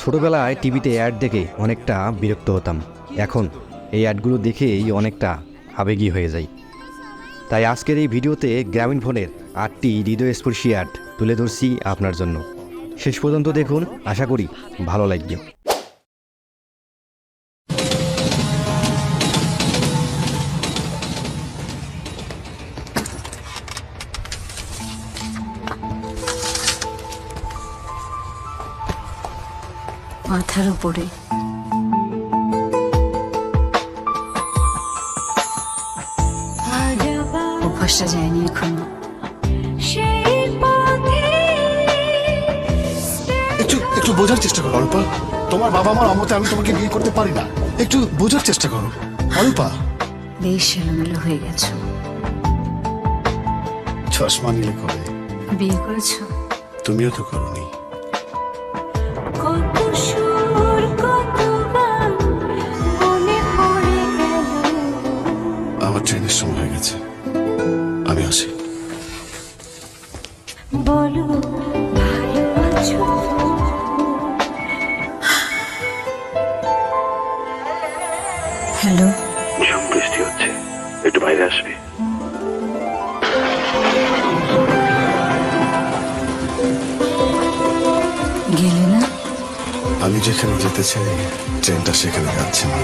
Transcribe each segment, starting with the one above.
ছোটবেলায় টিভিতে অ্যাড দেখে অনেকটা বিরক্ত হতাম। এখন এই অ্যাডগুলো দেখেই অনেকটা আবেগী হয়ে যাই। তাই আজকের এই ভিডিওতে গ্রামীণ ফোনের 8টি হৃদয়স্পর্শী অ্যাড তুলে ধরছি আপনার জন্য। শেষ পর্যন্ত দেখুন, আশা করি ভালো লাগবে। মাথার উপরে অভ্যাসটা যায়নি এখনো। একটু একটু বোঝার চেষ্টা করো অল্পা। তোমার বাবা মার অমতে আমি তোমাকে বিয়ে করতে পারি না। একটু বোঝার চেষ্টা করো অল্পা। বেশ এলোমেলো হয়ে গেছো। চশমা নিলে কবে? বিয়ে করেছো? তুমিও তো করোনি। কত সুর কত গান মনে পড়ে গেল। আমার ট্রেনের সময় হয়ে গেছে, আমি আসি। বলো ভালো আছো? হ্যালো, ঝুম বৃষ্টি হচ্ছে, একটু বাইরে আসবি? গেলে না? আমি যেখানে যেতে চাই ট্রেনটা সেখানে যাচ্ছে না।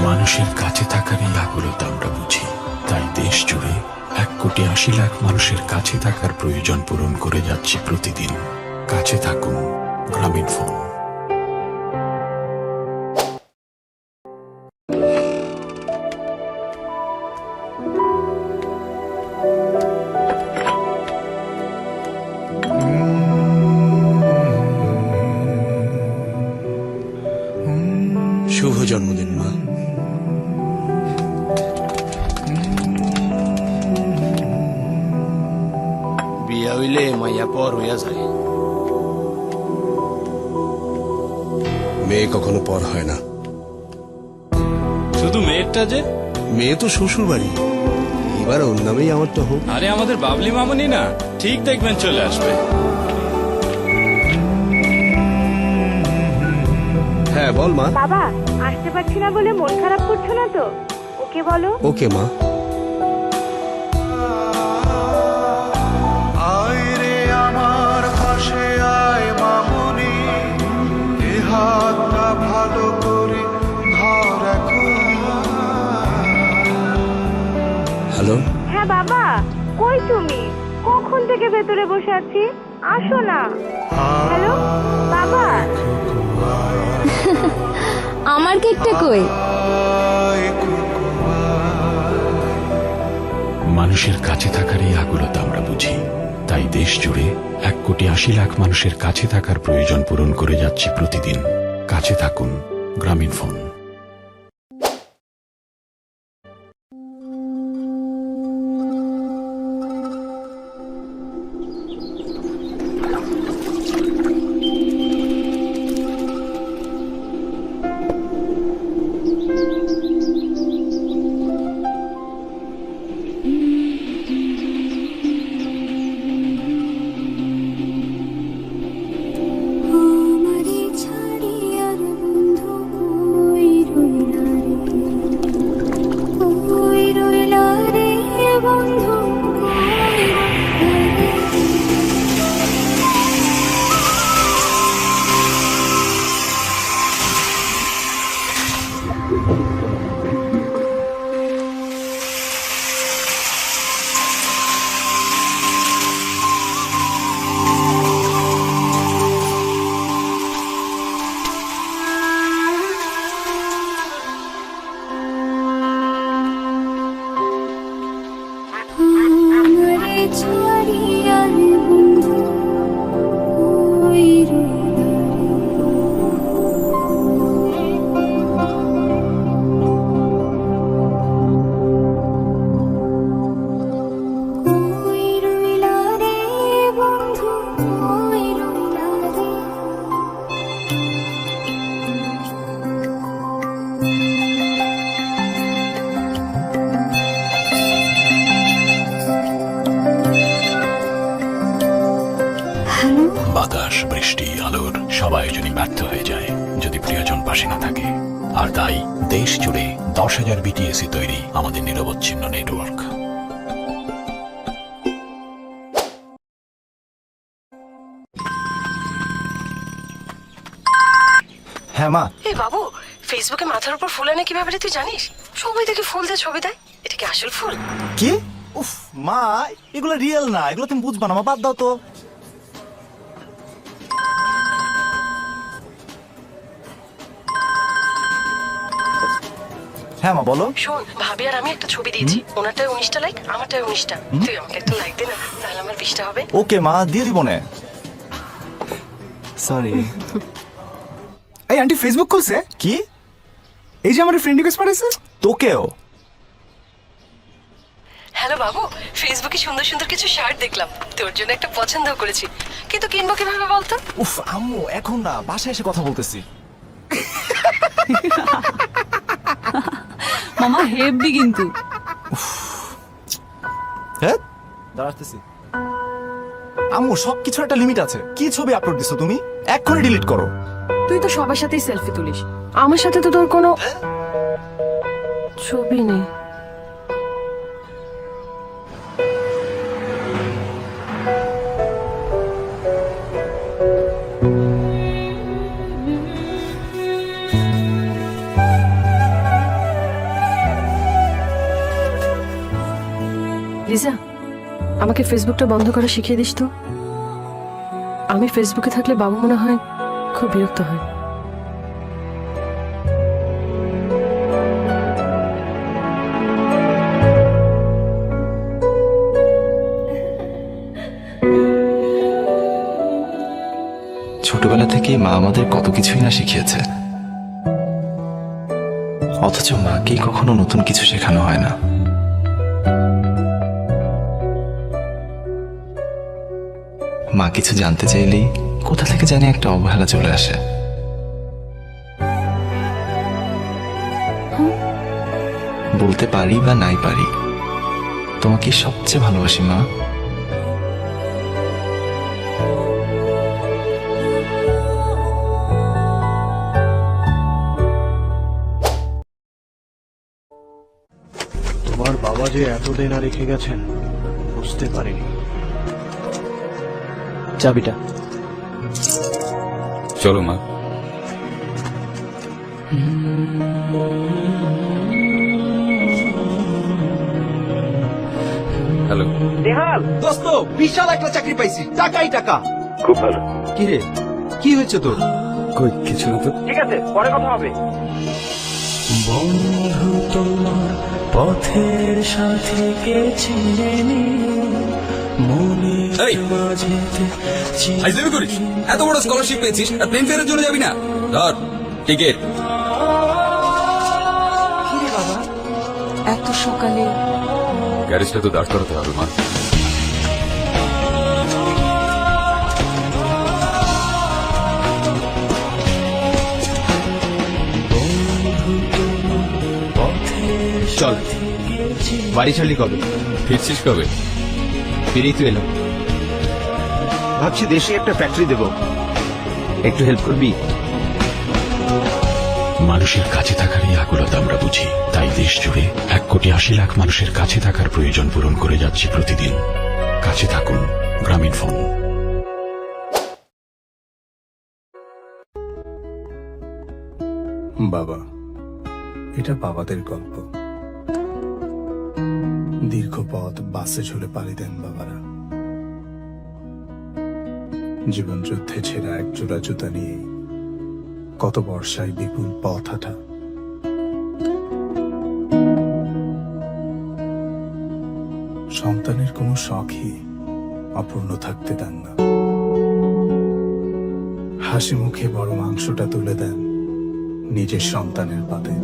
মানুষের কাছে থাকার এই আকুলতা আমরা বুঝি, তাই দেশ জুড়ে 1,80,00,000 মানুষের কাছে থাকার প্রয়োজন পূরণ করে যাচ্ছি প্রতিদিন। কাছে থাকুন, গ্রামীণ ফোন। শুভ জন্মদিন মা। বিয়া হইলে মাইয়া পর হইয়া যায়। মেয়ে কখনো পর হয় না। শুধু মেয়েরটা যে, মেয়ে তো শ্বশুর বাড়ি, এবার ওর নামেই আমারটা হোক। আরে আমাদের বাবলি মামনি না, ঠিক দেখবেন চলে আসবে। হ্যাঁ বল মা। বাবা, আসতে পারছি না বলে মন খারাপ করছো না তো? ওকে বলো। ওকে মা। আয় রে আমার পাশে আয় মামুনি, এ হাতটা ভালো করে ধর এখন। হ্যালো, হ্যাঁ বাবা, কই তুমি? কখন থেকে ভেতরে বসে আছি, আসো না। হ্যালো বাবা। আমার কেকটা কই? মানুষের কাছে থাকার এই আকুলতা আমরা বুঝি, তাই দেশ জুড়ে 1,80,00,000 মানুষের কাছে থাকার প্রয়োজন পূরণ করে যাচ্ছি প্রতিদিন। কাছে থাকুন, গ্রামীণ ফোন। আমারে ছাড়ি আর বন্ধু কই আয়োজনই ব্যর্থ হয়ে যায় যদি প্রিয়জন পাশে না থাকে। আর তাই দেশ জুড়ে 10,000 বিটিএসি তৈরি আমাদের নিরবচ্ছিন্ন নেটওয়ার্ক। হ্যাঁ মা। এ বাবু, ফেসবুকে মাথার উপর ফুল আনে কিভাবে রে তুই জানিস? সবাই দেখে ফুল দিয়ে ছবি দেয়, এটা কি আসল ফুল? কি? উফ মা, এগুলো রিয়েল না, এগুলো তুমি বুঝবা না মা, বাদ দাও তো। হ্যাঁ মা বলো। শোন, ভাবি আর আমি একটা ছবি দিয়েছি, ওনারটায় 19টা লাইক, আমারটায় 19টা। তুই আমাকে একটা লাইক দে না, তাহলে আমার 20টা হবে। ওকে মা, দিয়ে দিব না। সরি। এই আন্টি ফেসবুক খুলছে? কি? এই যে আমার ফ্রেন্ড রিকোয়েস্ট পাঠাইছে। তোকেও? হ্যালো বাবু, ফেসবুকে সুন্দর সুন্দর কিছু শার্ট দেখলাম, তোর জন্য একটা পছন্দ করেছি, কিন্তু কিনবো কিভাবে বলতো? উফ আম্মু, এখন না, বাসায় এসে কথা বলতেছি। মামা হেভি কিন্তু। হ্যাঁ দাঁড়াতেছি। আম্মু, সবকিছুর একটা লিমিট আছে। কি ছবি আপলোড দিছো তুমি? এক্ষুনি ডিলিট করো। তুই তো সবার সাথেই সেলফি তুলিস, আমার সাথে তো তোর কোনো ছবি নেই। লিজা, আমাকে ফেসবুকটা বন্ধ করা শিখিয়ে দিস তো। আমি ফেসবুকে থাকলে বাবু মনে হয় খুব বিরক্ত হয়। ছোটবেলা থেকে মা আমাদের কত কিছুই না শিখিয়েছে, অথচ মাকেই কখনো নতুন কিছু শেখানো হয় না। মা কিছু জানতে চাইলেই কোথা থেকে জানি একটা অবহেলা চলে আসে। বলতে পারি বা নাই পারি, তোমাকে সবচেয়ে ভালোবাসি মা। তোমার বাবা যে এত দেনা রেখে গেছেন বুঝতে পারিনি। চাবিটা। চলো মা। হ্যালো নেহাল দোস্ত, বিশাল একটা চাকরি পাইছি, টাকাই টাকা। খুব ভালো। কি রে, কি হয়েছে তোর? কই কিছু না তো। ঠিক আছে, পরে কথা হবে। বন্ধু তোমার পথের সাথে কে চিনে নিও মনে মাঝেতে আইসিবি করিস, এত বড় স্কলারশিপ পেয়েছিস আর প্লেন ফেয়ারে চলে যাবি না? ধর টিকিট। কি রে বাবা, এত সকালে? গ্যারেজটা তো দাঁড় করাতে হবে মা। চল, বাড়ি ছাড়লি কবে? ফিরছিস কবে? ফিরেই তো এলাম। ভাবছি দেশে একটা ফ্যাক্টরি দেব, একটু হেল্প করবি? মানুষের কাছে থাকার এই আকুলতা আমরা বুঝি, তাই দেশ জুড়ে 1,80,00,000 মানুষের কাছে থাকার প্রয়োজন পূরণ করে যাচ্ছি প্রতিদিন। কাছে থাকুন, গ্রামীণ ফোন। বাবা, এটা বাবাদের গল্প। দীর্ঘ পথ বাসে ঝুলে পাড়ি দেন বাবারা। জীবন যুদ্ধে ছেঁড়া এক জোড়া জুতা নিয়ে কত বর্ষায় বিপুল পথ হাঁটা। সন্তানের কোনো শখই অপূর্ণ থাকতে দেন না। হাসি মুখে বড় মাংসটা তুলে দেন নিজের সন্তানের পাতে।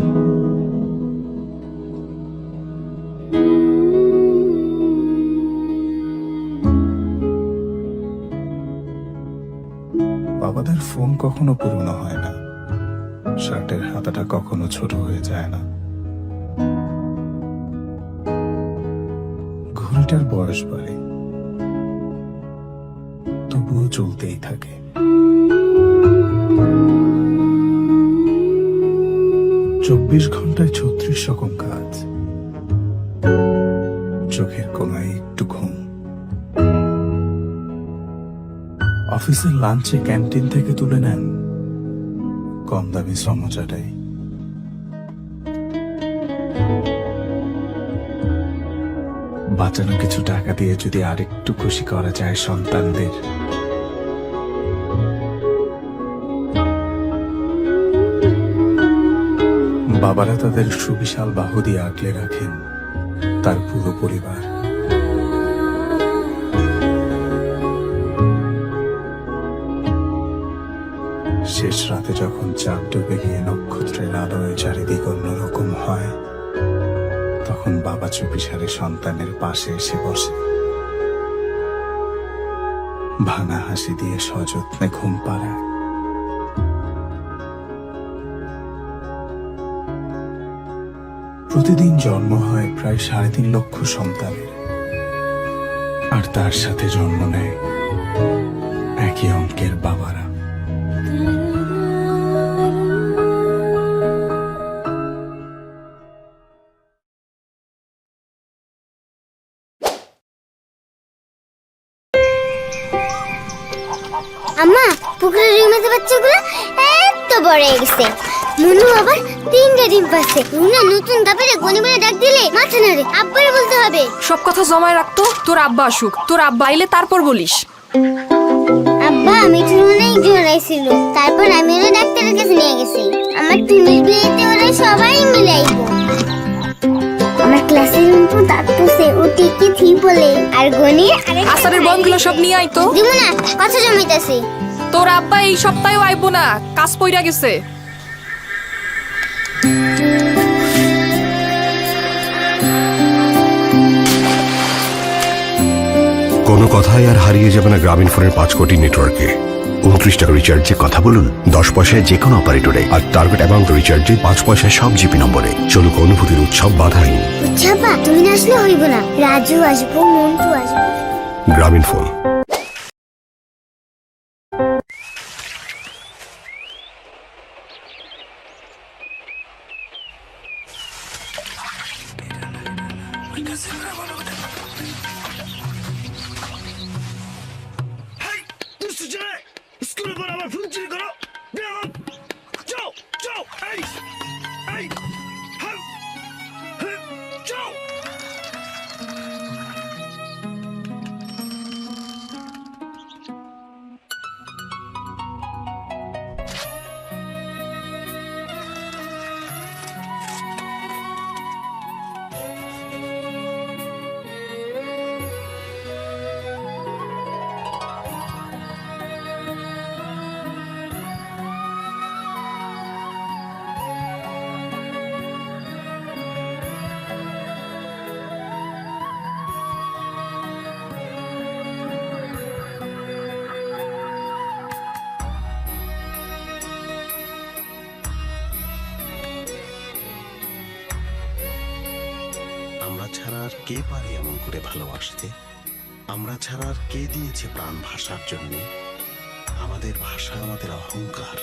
বাবাদের ফোন কখনো পুরনো হয় না, শার্টের হাতাটা কখনো ছোট হয়ে যায় না, ঘড়িটার বয়স বাড়ে তবুও চলতেই থাকে। 24 ঘন্টায় 36 রকম কাজ, চোখের কোনায় একটু ঘুম, অফিসের লাঞ্চে ক্যান্টিন থেকে তুলে নেন কম দামি সমোসাটাই। বাঁচানো কিছু টাকা দিয়ে যদি আরেকটু খুশি করা যায় সন্তানদের, বাবারা তাদের সুবিশাল বাহু দিয়ে আগলে রাখেন তার পুরো পরিবার। শেষ রাতে যখন চাঁদ ডুবে গিয়ে নক্ষত্রের আলোয় চারিদিক অন্যরকম হয়, তখন বাবা চুপিসারে সন্তানের পাশে এসে বসে, ভাঙা হাসি দিয়ে সযত্নে ঘুম পাড়ায়। প্রতিদিন জন্ম হয় প্রায় 3.5 লক্ষ সন্তানের, আর তার সাথে জন্ম নেয় একই অঙ্কের বাবারা। আম্মা, পুকুরের রুই মাছের বাচ্চাগুলো এত বড় হয়ে গেছে। মনু আবার 3টা ডিম পাচ্ছে। রুনা নতুন দাপেরে গনিবনে ডাক দিলে মাথা নাড়ে। আব্বারে বলতে হবে। সব কথা জমায় রাখতো, তোর আব্বা আসুক, তোর আব্বা আইলে তারপর বলিস। আব্বা মিঠুন অনেক জোরাইছিল, তারপর আমি ওরা ডাক্তারের কাছে নিয়ে গেছি। আমার টুনির বিয়েতে ওরা সবাই মিলে আইব। আমার ক্লাসের রুমপু দাঁতছে, ও টিকি থি বলে, আর গনি আসারের বনগুলো সব নিয়ে আইতো। দিমু না, কথা জমাইতাছি। তোর আব্বা এই সপ্তাহেও আইবো না, কাজ পইরা গেছে। কোনো কথাই আর হারিয়ে যাবে না গ্রামীণ ফোনের 5 কোটি নেটওয়ার্কে। 29 টাকা রিচার্জে কথা বলুন 10 পয়সায় যে কোনো অপারেটরে, আর টার্গেট অ্যামাউন্ট রিচার্জে 5 পয়সায় সব জিপি নম্বরে। চলুক অনুভূতির উৎসব বাধাহীন। ছাপা তুমি না আসলে হইব না, রাজু আসবো, মন্টু আসবো। গ্রামীণ ফোন। স্কুলের পর আবার ফোন চুরি করো। যাও যাও, এই এই যাও। আমরা ছাড়া আর কে পারে এমন করে ভালোবাসতে? আমরা ছাড়া আর কে দিয়েছে প্রাণ ভাষার জন্য? আমাদের ভাষা আমাদের অহংকার।